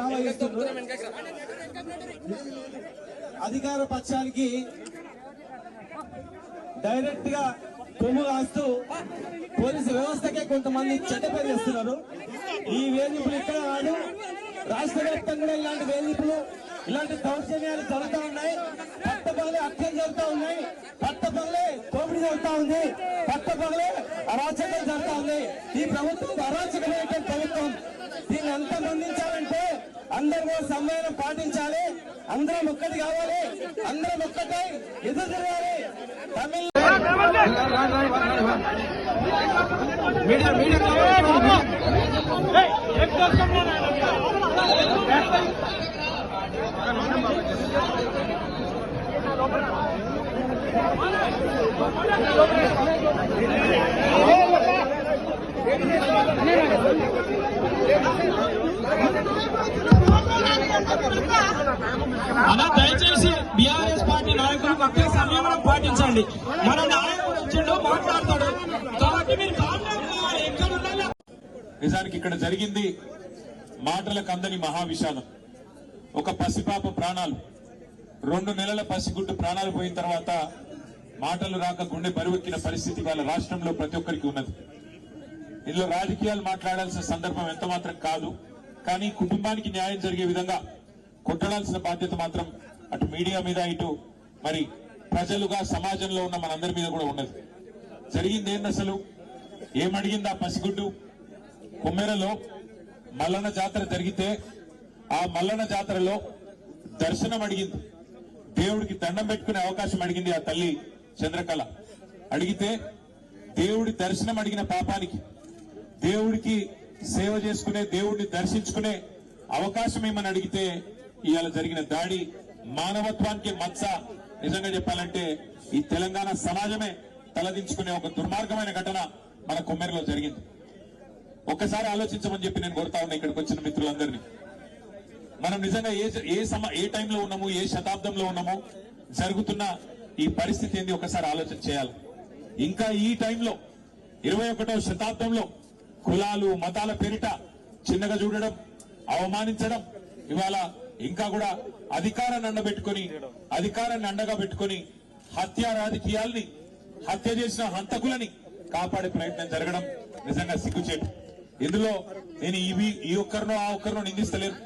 Drama చేస్తున్నారు. అధికార పక్షానికి డైరెక్ట్ గా కొమ్ము కాస్తూ పోలీసు వ్యవస్థకే కొంతమంది చెడ్డపేరు చేస్తున్నారు. ఈ వేధింపులు ఇక్కడ కాదు, రాష్ట్ర వ్యాప్తంగా ఇలాంటి వేధింపులు, ఇలాంటి దౌర్జన్యాలు జరుగుతూ ఉన్నాయి. పట్టపగలే హత్యలు జరుగుతూ ఉన్నాయి, పట్టపగలే దోపిడీ జరుగుతూ ఉంది, పట్టపగలే అరాచకం జరుగుతూ ఉంది. ఈ ప్రభుత్వం అరాచకమైన ప్రభుత్వం. దీన్ని అంతా బంధించాలంటే అందరూ సమ్మేళనం పాటించాలి, అందరం ఒక్కటి కావాలి, అందరం ఒక్కటై ఎదురు తిరగాలి. తమిళ అలా దయచేసి బీఆర్ఎస్ పార్టీ నాయకులు ఒకే సంయమనం పాటించండి. మన నాయకుడు వచ్చిండు మాట్లాడతాడు కాబట్టి మీరు ఎక్కడ ఉండాలి. నిజానికి ఇక్కడ జరిగింది మాటలకు అందని మహావిషాదం. ఒక పసిపాప ప్రాణాలు, 2 నెలల పసిగుడ్డు ప్రాణాలు పోయిన తర్వాత మాటలు రాక గుండె బరువెక్కిన పరిస్థితి వాళ్ళ రాష్ట్రంలో ప్రతి ఒక్కరికి ఉన్నది. ఇందులో రాజకీయాలు మాట్లాడాల్సిన సందర్భం ఎంత మాత్రం కాదు. కానీ కుటుంబానికి న్యాయం జరిగే విధంగా కొట్టడాల్సిన బాధ్యత మాత్రం అటు మీడియా మీద, ఇటు మరి ప్రజలుగా సమాజంలో ఉన్న మనందరి మీద కూడా ఉన్నది. జరిగింది ఏంది అసలు? ఏమడిగింది ఆ పసిగుడ్డు? కొమ్మెరలో మల్లన్న జాతర జరిగితే ఆ మల్లన్న జాతరలో దర్శనం అడిగింది, దేవుడికి దండం పెట్టుకునే అవకాశం అడిగింది ఆ తల్లి చంద్రకళ. అడిగితే దేవుడి దర్శనం అడిగిన పాపానికి, దేవుడికి సేవ చేసుకునే, దేవుడిని దర్శించుకునే అవకాశం ఏమని అడిగితే ఇవాళ జరిగిన దాడి మానవత్వానికి మచ్చ. నిజంగా చెప్పాలంటే ఈ తెలంగాణ సమాజమే తలదించుకునే ఒక దుర్మార్గమైన ఘటన మన కొమ్మెరలో జరిగింది. ఒక్కసారి ఆలోచించమని చెప్పి నేను కోరుతా ఉన్నా ఇక్కడికి వచ్చిన మిత్రులందరినీ. మనం నిజంగా ఏ టైంలో ఉన్నాము, ఏ శతాబ్దంలో ఉన్నాము, జరుగుతున్న ఈ పరిస్థితి ఏంది ఒకసారి ఆలోచన చేయాలి. ఇంకా ఈ టైంలో 21వ శతాబ్దంలో కులాలు మతాల పేరిట చిన్నగా చూడడం, అవమానించడం, ఇవాళ ఇంకా కూడా అధికారాన్ని అండగా పెట్టుకుని హత్య రాజకీయాల్ని, హత్య చేసిన హంతకులని కాపాడే ప్రయత్నం జరగడం నిజంగా సిగ్గుచేటు. ఇందులో నేను ఈ ఒక్కరినో ఆ ఒక్కరినో నిందిస్తలేను.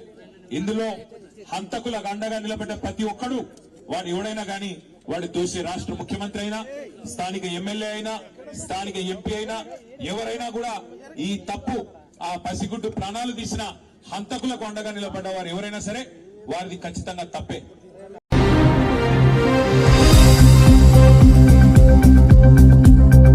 ఇందులో హంతకులకు అండగా నిలబడ్డ ప్రతి ఒక్కడు, వాడు ఎవడైనా గాని, వాడి దోషి రాష్ట్ర ముఖ్యమంత్రి అయినా, స్థానిక ఎమ్మెల్యే అయినా, స్థానిక ఎంపీ అయినా, ఎవరైనా కూడా ఈ తప్పు, ఆ పసిగుడ్డు ప్రాణాలు తీసిన హంతకులకు అండగా నిలబడ్డ వారు ఎవరైనా సరే వారిది ఖచ్చితంగా తప్పే.